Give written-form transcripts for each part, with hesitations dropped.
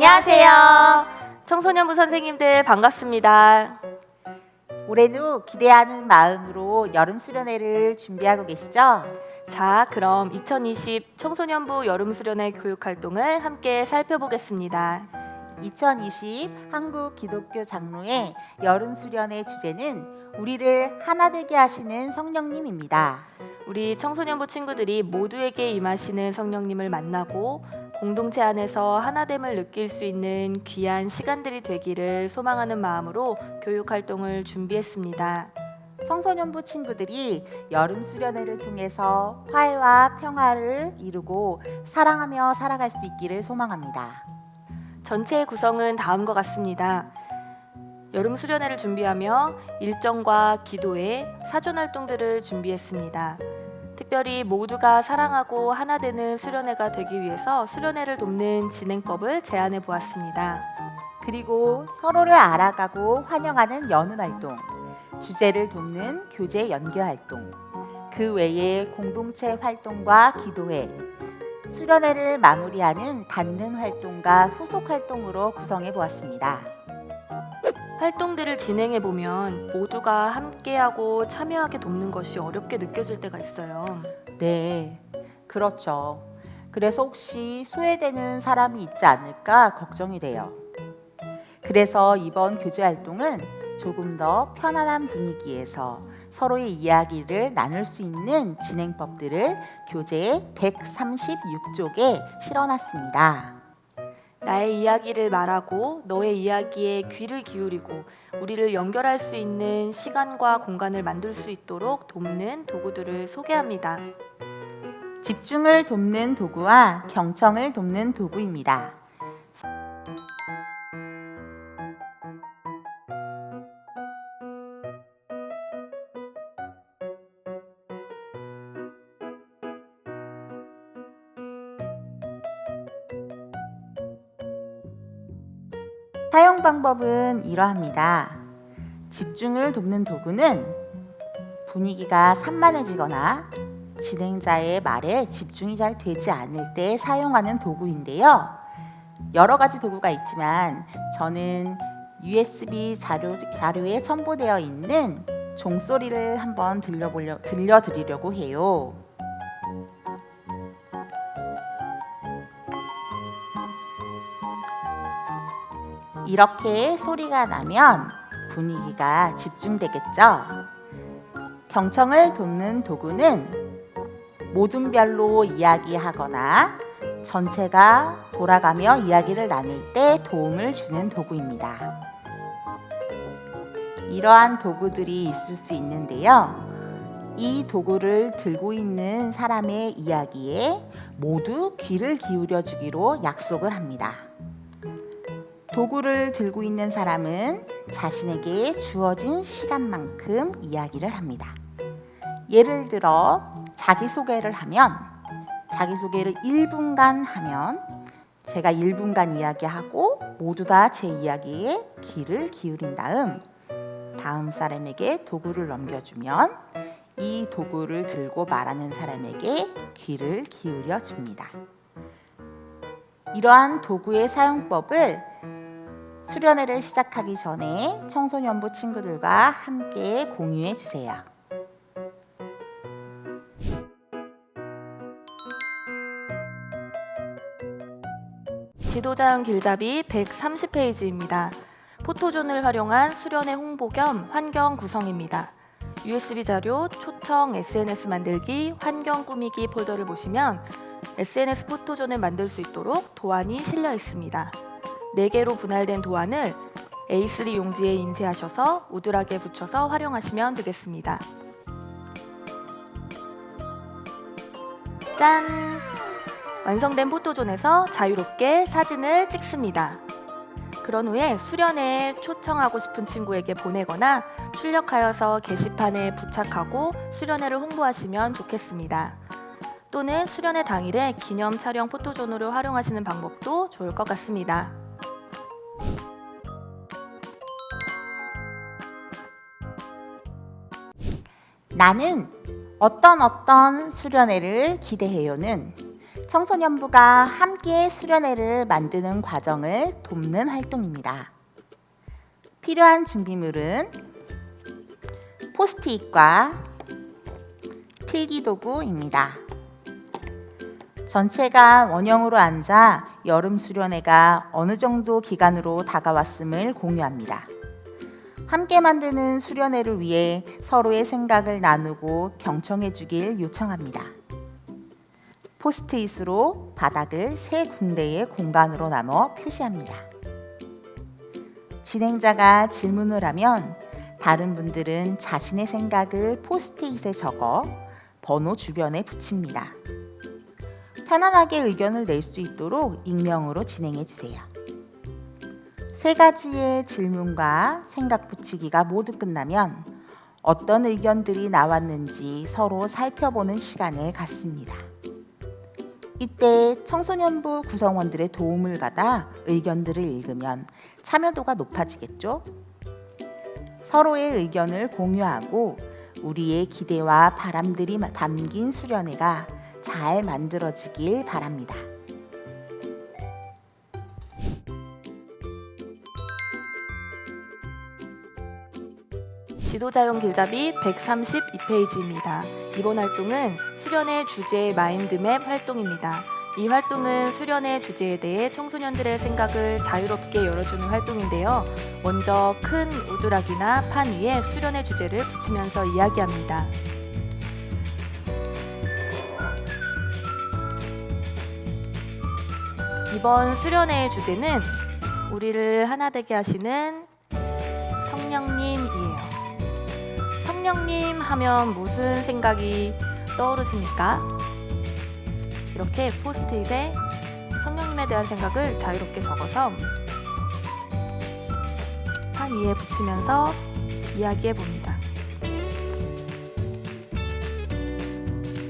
안녕하세요. 청소년부 선생님들 반갑습니다. 올해도 기대하는 마음으로 여름 수련회를 준비하고 계시죠? 자, 그럼 2020 청소년부 여름 수련회 교육 활동을 함께 살펴보겠습니다. 2020 한국 기독교 장로회 여름 수련회 주제는 우리를 하나 되게 하시는 성령님입니다. 우리 청소년부 친구들이 모두에게 임하시는 성령님을 만나고 공동체 안에서 하나됨을 느낄 수 있는 귀한 시간들이 되기를 소망하는 마음으로 교육 활동을 준비했습니다. 청소년부 친구들이 여름 수련회를 통해서 화해와 평화를 이루고 사랑하며 살아갈 수 있기를 소망합니다. 전체의 구성은 다음과 같습니다. 여름 수련회를 준비하며 일정과 기도회, 사전 활동들을 준비했습니다. 특별히 모두가 사랑하고 하나 되는 수련회가 되기 위해서 수련회를 돕는 진행법을 제안해 보았습니다. 그리고 서로를 알아가고 환영하는 연훈 활동, 주제를 돕는 교제 연계 활동, 그 외에 공동체 활동과 기도회, 수련회를 마무리하는 닫는 활동과 후속 활동으로 구성해 보았습니다. 활동들을 진행해 보면 모두가 함께하고 참여하게 돕는 것이 어렵게 느껴질 때가 있어요. 네, 그렇죠. 그래서 혹시 소외되는 사람이 있지 않을까 걱정이 돼요. 그래서 이번 교제 활동은 조금 더 편안한 분위기에서 서로의 이야기를 나눌 수 있는 진행법들을 교재 136쪽에 실어놨습니다. 나의 이야기를 말하고 너의 이야기에 귀를 기울이고 우리를 연결할 수 있는 시간과 공간을 만들 수 있도록 돕는 도구들을 소개합니다. 집중을 돕는 도구와 경청을 돕는 도구입니다. 사용 방법은 이러합니다. 집중을 돕는 도구는 분위기가 산만해지거나 진행자의 말에 집중이 잘 되지 않을 때 사용하는 도구인데요. 여러 가지 도구가 있지만 저는 USB 자료에 첨부되어 있는 종소리를 한번 들려드리려고 해요. 이렇게 소리가 나면 분위기가 집중되겠죠? 경청을 돕는 도구는 모둠별로 이야기하거나 전체가 돌아가며 이야기를 나눌 때 도움을 주는 도구입니다. 이러한 도구들이 있을 수 있는데요. 이 도구를 들고 있는 사람의 이야기에 모두 귀를 기울여 주기로 약속을 합니다. 도구를 들고 있는 사람은 자신에게 주어진 시간만큼 이야기를 합니다. 예를 들어 자기소개를 하면 자기소개를 1분간 하면 제가 1분간 이야기하고 모두 다 제 이야기에 귀를 기울인 다음 사람에게 도구를 넘겨주면 이 도구를 들고 말하는 사람에게 귀를 기울여 줍니다. 이러한 도구의 사용법을 수련회를 시작하기 전에 청소년부 친구들과 함께 공유해 주세요. 지도자형 길잡이 130페이지입니다. 포토존을 활용한 수련회 홍보 겸 환경 구성입니다. USB 자료, 초청, SNS 만들기, 환경 꾸미기 폴더를 보시면 SNS 포토존을 만들 수 있도록 도안이 실려 있습니다. 4개로 분할된 도안을 A3 용지에 인쇄하셔서 우드락에 붙여서 활용하시면 되겠습니다. 짠! 완성된 포토존에서 자유롭게 사진을 찍습니다. 그런 후에 수련회에 초청하고 싶은 친구에게 보내거나 출력하여서 게시판에 부착하고 수련회를 홍보하시면 좋겠습니다. 또는 수련회 당일에 기념 촬영 포토존으로 활용하시는 방법도 좋을 것 같습니다. 나는 어떤 수련회를 기대해요는 청소년부가 함께 수련회를 만드는 과정을 돕는 활동입니다. 필요한 준비물은 포스트잇과 필기도구입니다. 전체가 원형으로 앉아 여름 수련회가 어느 정도 기간으로 다가왔음을 공유합니다. 함께 만드는 수련회를 위해 서로의 생각을 나누고 경청해 주길 요청합니다. 포스트잇으로 바닥을 3군데의 공간으로 나눠 표시합니다. 진행자가 질문을 하면 다른 분들은 자신의 생각을 포스트잇에 적어 번호 주변에 붙입니다. 편안하게 의견을 낼 수 있도록 익명으로 진행해 주세요. 3가지의 질문과 생각 붙이기가 모두 끝나면 어떤 의견들이 나왔는지 서로 살펴보는 시간을 갖습니다. 이때 청소년부 구성원들의 도움을 받아 의견들을 읽으면 참여도가 높아지겠죠? 서로의 의견을 공유하고 우리의 기대와 바람들이 담긴 수련회가 잘 만들어지길 바랍니다. 지도자용 길잡이 132페이지입니다. 이번 활동은 수련회 주제 마인드맵 활동입니다. 이 활동은 수련회 주제에 대해 청소년들의 생각을 자유롭게 열어주는 활동인데요. 먼저 큰 우드락이나 판 위에 수련회 주제를 붙이면서 이야기합니다. 이번 수련회의 주제는 우리를 하나 되게 하시는 성령님이에요. 성령님 하면 무슨 생각이 떠오르십니까? 이렇게 포스트잇에 성령님에 대한 생각을 자유롭게 적어서 판 위에 붙이면서 이야기해 봅니다.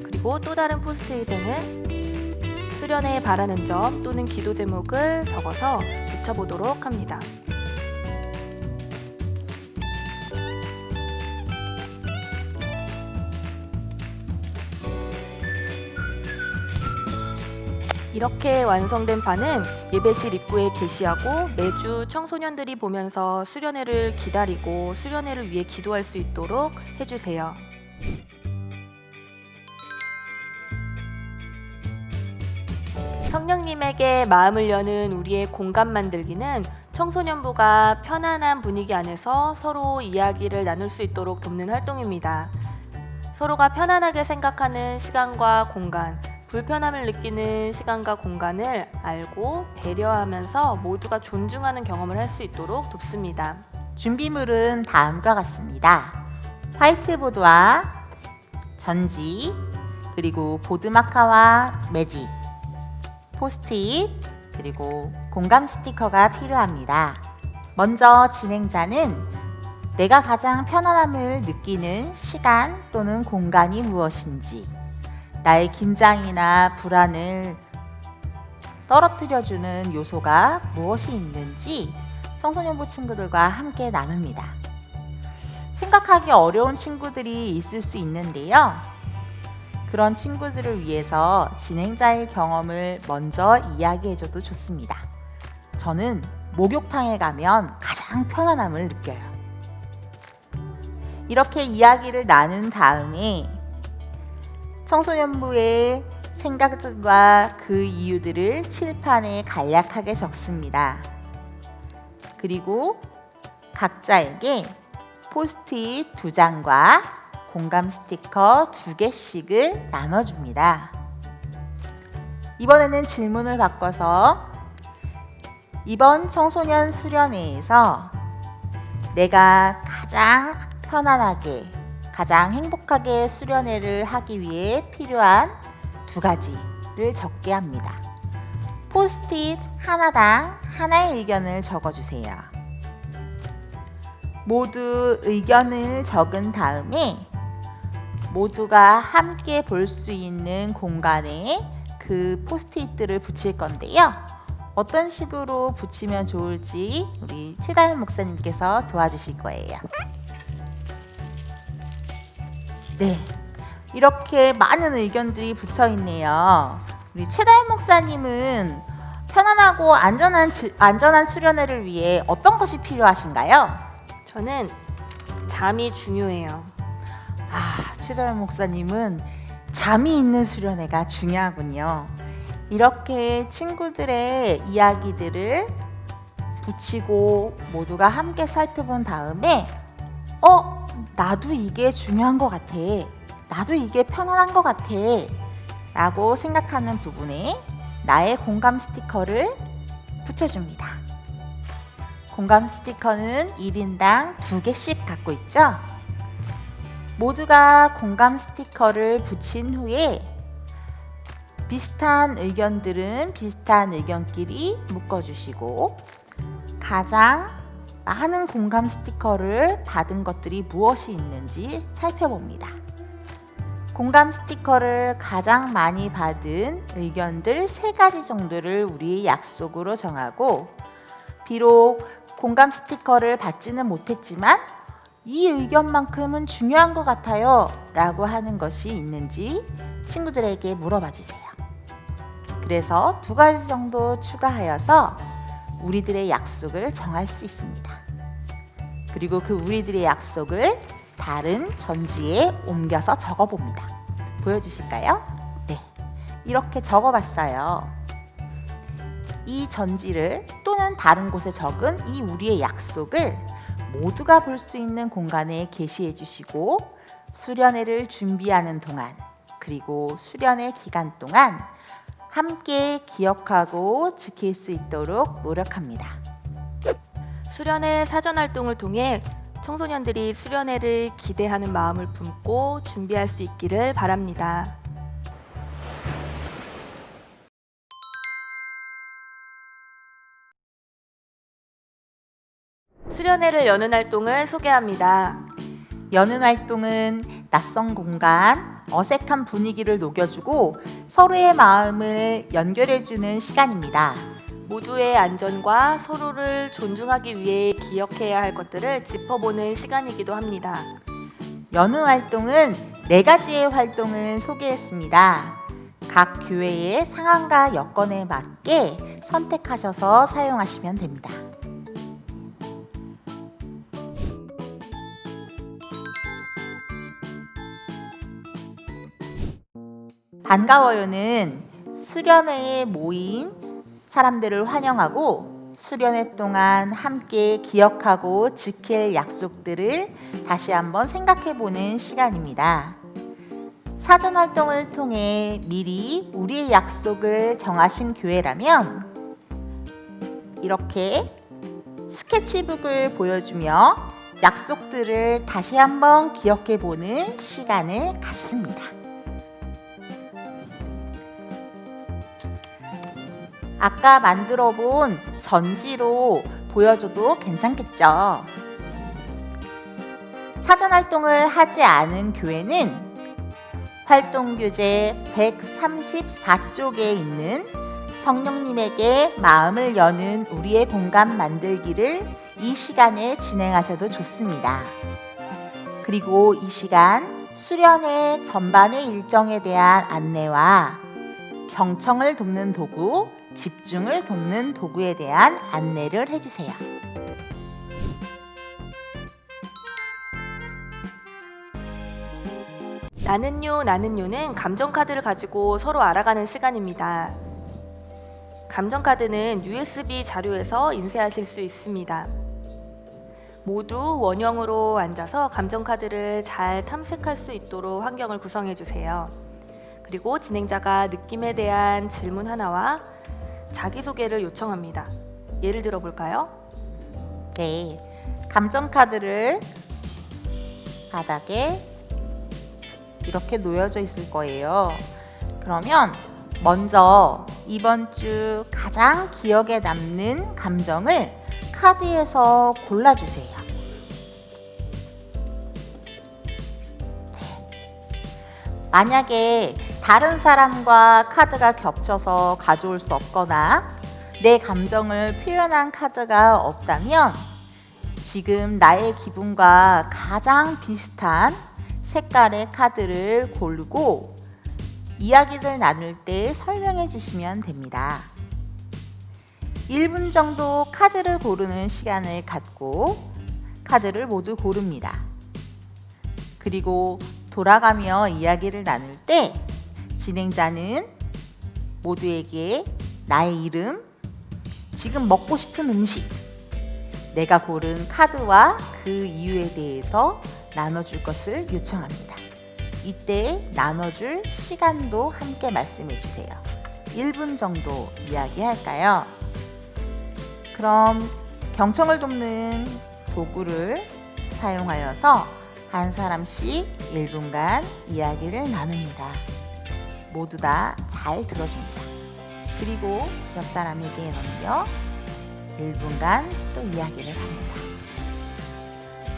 그리고 또 다른 포스트잇에는 수련회에 바라는 점 또는 기도 제목을 적어서 붙여보도록 합니다. 이렇게 완성된 판은 예배실 입구에 게시하고 매주 청소년들이 보면서 수련회를 기다리고 수련회를 위해 기도할 수 있도록 해주세요. 성령님에게 마음을 여는 우리의 공간 만들기는 청소년부가 편안한 분위기 안에서 서로 이야기를 나눌 수 있도록 돕는 활동입니다. 서로가 편안하게 생각하는 시간과 공간, 불편함을 느끼는 시간과 공간을 알고 배려하면서 모두가 존중하는 경험을 할 수 있도록 돕습니다. 준비물은 다음과 같습니다. 화이트보드와 전지, 그리고 보드마카와 매직, 포스트잇, 그리고 공감 스티커가 필요합니다. 먼저 진행자는 내가 가장 편안함을 느끼는 시간 또는 공간이 무엇인지, 나의 긴장이나 불안을 떨어뜨려주는 요소가 무엇이 있는지 청소년부 친구들과 함께 나눕니다. 생각하기 어려운 친구들이 있을 수 있는데요. 그런 친구들을 위해서 진행자의 경험을 먼저 이야기해줘도 좋습니다. 저는 목욕탕에 가면 가장 편안함을 느껴요. 이렇게 이야기를 나눈 다음에 청소년부의 생각들과 그 이유들을 칠판에 간략하게 적습니다. 그리고 각자에게 포스트잇 2장과 공감 스티커 2개씩을 나눠줍니다. 이번에는 질문을 바꿔서 이번 청소년 수련회에서 내가 가장 편안하게, 가장 행복하게 수련회를 하기 위해 필요한 2가지를 적게 합니다. 포스트잇 하나당 하나의 의견을 적어주세요. 모두 의견을 적은 다음에 모두가 함께 볼 수 있는 공간에 그 포스트잇들을 붙일 건데요. 어떤 식으로 붙이면 좋을지 우리 최다현 목사님께서 도와주실 거예요. 네, 이렇게 많은 의견들이 붙어 있네요. 우리 최다현 목사님은 편안하고 안전한 수련회를 위해 어떤 것이 필요하신가요? 저는 잠이 중요해요. 최다현 목사님은 잠이 있는 수련회가 중요하군요. 이렇게 친구들의 이야기들을 붙이고 모두가 함께 살펴본 다음에 나도 이게 중요한 것 같아. 나도 이게 편안한 것 같아. 라고 생각하는 부분에 나의 공감 스티커를 붙여줍니다. 공감 스티커는 1인당 2개씩 갖고 있죠. 모두가 공감 스티커를 붙인 후에 비슷한 의견들은 비슷한 의견끼리 묶어주시고 가장 많은 공감 스티커를 받은 것들이 무엇이 있는지 살펴봅니다. 공감 스티커를 가장 많이 받은 의견들 3가지 정도를 우리의 약속으로 정하고, 비록 공감 스티커를 받지는 못했지만 이 의견만큼은 중요한 것 같아요 라고 하는 것이 있는지 친구들에게 물어봐 주세요. 그래서 2가지 정도 추가하여서 우리들의 약속을 정할 수 있습니다. 그리고 그 우리들의 약속을 다른 전지에 옮겨서 적어봅니다. 보여주실까요? 네, 이렇게 적어봤어요. 이 전지를 또는 다른 곳에 적은 이 우리의 약속을 모두가 볼 수 있는 공간에 게시해 주시고 수련회를 준비하는 동안 그리고 수련회 기간 동안 함께 기억하고 지킬 수 있도록 노력합니다. 수련회 사전 활동을 통해 청소년들이 수련회를 기대하는 마음을 품고 준비할 수 있기를 바랍니다. 수련회를 여는 활동을 소개합니다. 여는 활동은 낯선 공간, 어색한 분위기를 녹여주고 서로의 마음을 연결해주는 시간입니다. 모두의 안전과 서로를 존중하기 위해 기억해야 할 것들을 짚어보는 시간이기도 합니다. 여는 활동은 4가지의 활동을 소개했습니다. 각 교회의 상황과 여건에 맞게 선택하셔서 사용하시면 됩니다. 반가워요는 수련회에 모인 사람들을 환영하고 수련회 동안 함께 기억하고 지킬 약속들을 다시 한번 생각해보는 시간입니다. 사전 활동을 통해 미리 우리의 약속을 정하신 교회라면 이렇게 스케치북을 보여주며 약속들을 다시 한번 기억해보는 시간을 갖습니다. 아까 만들어 본 전지로 보여줘도 괜찮겠죠? 사전 활동을 하지 않은 교회는 활동규제 134쪽에 있는 성령님에게 마음을 여는 우리의 공간 만들기를 이 시간에 진행하셔도 좋습니다. 그리고 이 시간 수련회 전반의 일정에 대한 안내와 경청을 돕는 도구, 집중을 돕는 도구에 대한 안내를 해주세요. 나는요는 감정카드를 가지고 서로 알아가는 시간입니다. 감정카드는 USB 자료에서 인쇄하실 수 있습니다. 모두 원형으로 앉아서 감정카드를 잘 탐색할 수 있도록 환경을 구성해 주세요. 그리고 진행자가 느낌에 대한 질문 하나와 자기소개를 요청합니다. 예를 들어 볼까요? 네, 감정카드를 바닥에 이렇게 놓여져 있을 거예요. 그러면 먼저 이번 주 가장 기억에 남는 감정을 카드에서 골라주세요. 만약에 다른 사람과 카드가 겹쳐서 가져올 수 없거나 내 감정을 표현한 카드가 없다면 지금 나의 기분과 가장 비슷한 색깔의 카드를 고르고 이야기를 나눌 때 설명해 주시면 됩니다. 1분 정도 카드를 고르는 시간을 갖고 카드를 모두 고릅니다. 그리고 돌아가며 이야기를 나눌 때 진행자는 모두에게 나의 이름, 지금 먹고 싶은 음식, 내가 고른 카드와 그 이유에 대해서 나눠줄 것을 요청합니다. 이때 나눠줄 시간도 함께 말씀해 주세요. 1분 정도 이야기할까요? 그럼 경청을 돕는 도구를 사용하여서 한 사람씩 1분간 이야기를 나눕니다. 모두 다 잘 들어줍니다. 그리고 옆 사람에게 넘겨 1분간 또 이야기를 합니다.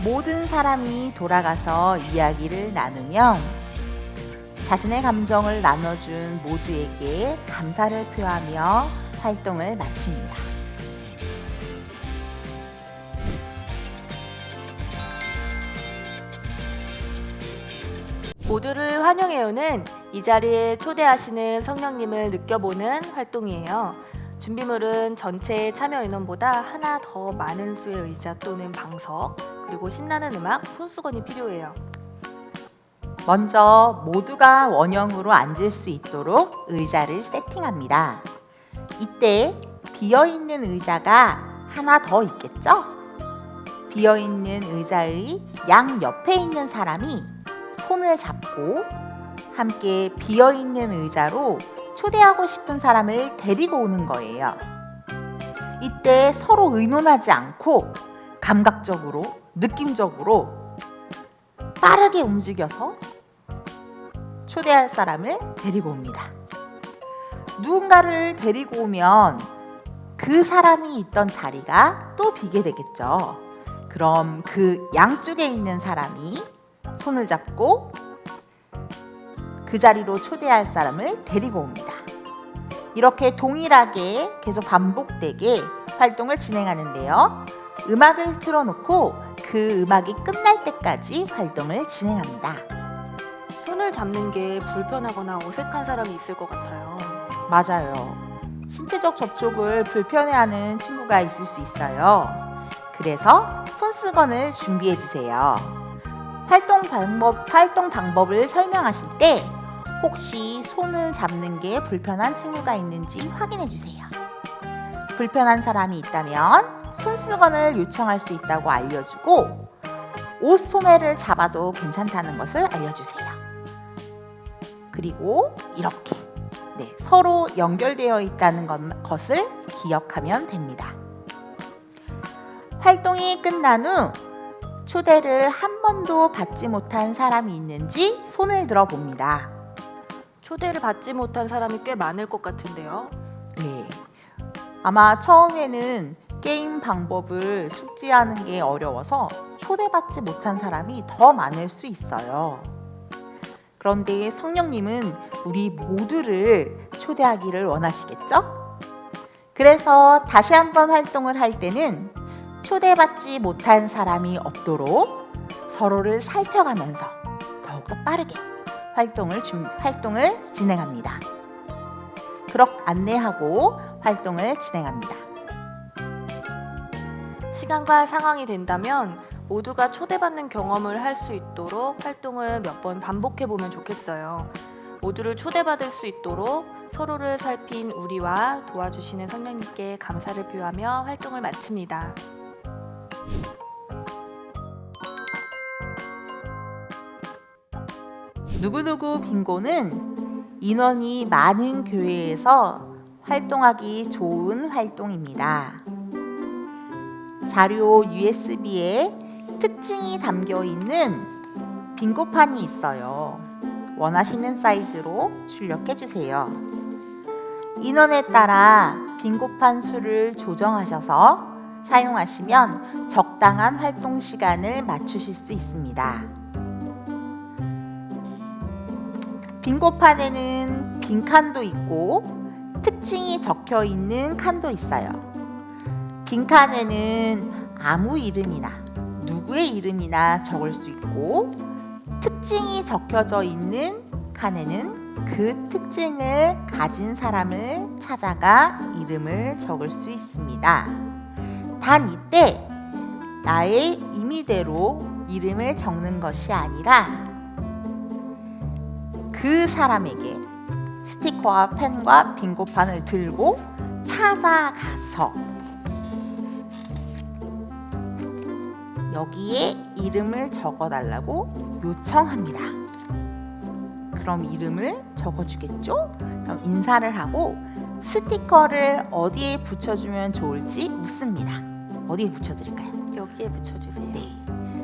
모든 사람이 돌아가서 이야기를 나누면 자신의 감정을 나눠준 모두에게 감사를 표하며 활동을 마칩니다. 모두를 환영해요는 이 자리에 초대하시는 성령님을 느껴보는 활동이에요. 준비물은 전체 참여 인원보다 하나 더 많은 수의 의자 또는 방석, 그리고 신나는 음악, 손수건이 필요해요. 먼저 모두가 원형으로 앉을 수 있도록 의자를 세팅합니다. 이때 비어있는 의자가 하나 더 있겠죠? 비어있는 의자의 양옆에 있는 사람이 손을 잡고 함께 비어있는 의자로 초대하고 싶은 사람을 데리고 오는 거예요. 이때 서로 의논하지 않고 감각적으로, 느낌적으로 빠르게 움직여서 초대할 사람을 데리고 옵니다. 누군가를 데리고 오면 그 사람이 있던 자리가 또 비게 되겠죠. 그럼 그 양쪽에 있는 사람이 손을 잡고 그 자리로 초대할 사람을 데리고 옵니다. 이렇게 동일하게 계속 반복되게 활동을 진행하는데요. 음악을 틀어놓고 그 음악이 끝날 때까지 활동을 진행합니다. 손을 잡는 게 불편하거나 어색한 사람이 있을 것 같아요. 맞아요. 신체적 접촉을 불편해하는 친구가 있을 수 있어요. 그래서 손수건을 준비해 주세요. 활동 방법을 설명하실 때 혹시 손을 잡는 게 불편한 친구가 있는지 확인해 주세요. 불편한 사람이 있다면 손수건을 요청할 수 있다고 알려주고 옷 소매를 잡아도 괜찮다는 것을 알려주세요. 그리고 이렇게 서로 연결되어 있다는 것을 기억하면 됩니다. 활동이 끝난 후 초대를 한 번도 받지 못한 사람이 있는지 손을 들어봅니다. 초대를 받지 못한 사람이 꽤 많을 것 같은데요. 네. 아마 처음에는 게임 방법을 숙지하는 게 어려워서 초대받지 못한 사람이 더 많을 수 있어요. 그런데 성령님은 우리 모두를 초대하기를 원하시겠죠? 그래서 다시 한번 활동을 할 때는 초대받지 못한 사람이 없도록 서로를 살펴가면서 더욱더 빠르게 활동을 진행합니다. 그렇게 안내하고 활동을 진행합니다. 시간과 상황이 된다면 모두가 초대받는 경험을 할 수 있도록 활동을 몇 번 반복해 보면 좋겠어요. 모두를 초대받을 수 있도록 서로를 살핀 우리와 도와주시는 성령님께 감사를 표하며 활동을 마칩니다. 누구누구 빙고는 인원이 많은 교회에서 활동하기 좋은 활동입니다. 자료 USB에 특징이 담겨 있는 빙고판이 있어요. 원하시는 사이즈로 출력해 주세요. 인원에 따라 빙고판 수를 조정하셔서 사용하시면 적당한 활동 시간을 맞추실 수 있습니다. 빙고판에는 빈칸도 있고 특징이 적혀 있는 칸도 있어요. 빈칸에는 아무 이름이나 누구의 이름이나 적을 수 있고 특징이 적혀져 있는 칸에는 그 특징을 가진 사람을 찾아가 이름을 적을 수 있습니다. 단 이때 나의 임의대로 이름을 적는 것이 아니라 그 사람에게 스티커와 펜과 빙고판을 들고 찾아가서 여기에 이름을 적어달라고 요청합니다. 그럼 이름을 적어주겠죠? 그럼 인사를 하고 스티커를 어디에 붙여주면 좋을지 묻습니다. 어디에 붙여드릴까요? 여기에 붙여주세요. 네.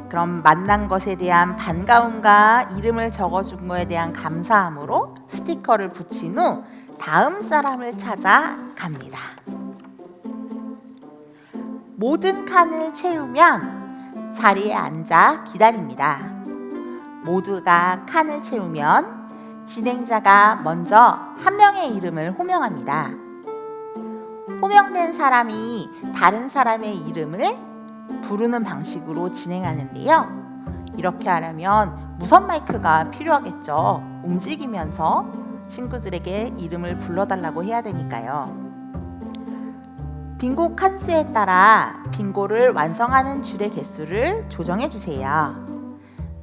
그럼 만난 것에 대한 반가움과 이름을 적어준 거에 대한 감사함으로 스티커를 붙인 후 다음 사람을 찾아갑니다. 모든 칸을 채우면 자리에 앉아 기다립니다. 모두가 칸을 채우면 진행자가 먼저 한 명의 이름을 호명합니다. 호명된 사람이 다른 사람의 이름을 부르는 방식으로 진행하는데요. 이렇게 하려면 무선 마이크가 필요하겠죠. 움직이면서 친구들에게 이름을 불러달라고 해야 되니까요. 빙고 칸수에 따라 빙고를 완성하는 줄의 개수를 조정해 주세요.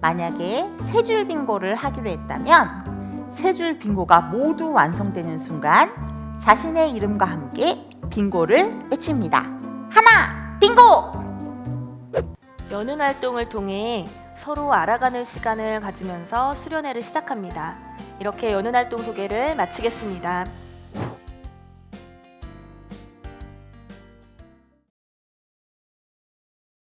만약에 3줄 빙고를 하기로 했다면 3줄 빙고가 모두 완성되는 순간 자신의 이름과 함께 빙고를 외칩니다. 하나, 빙고! 여는 활동을 통해 서로 알아가는 시간을 가지면서 수련회를 시작합니다. 이렇게 여는 활동 소개를 마치겠습니다.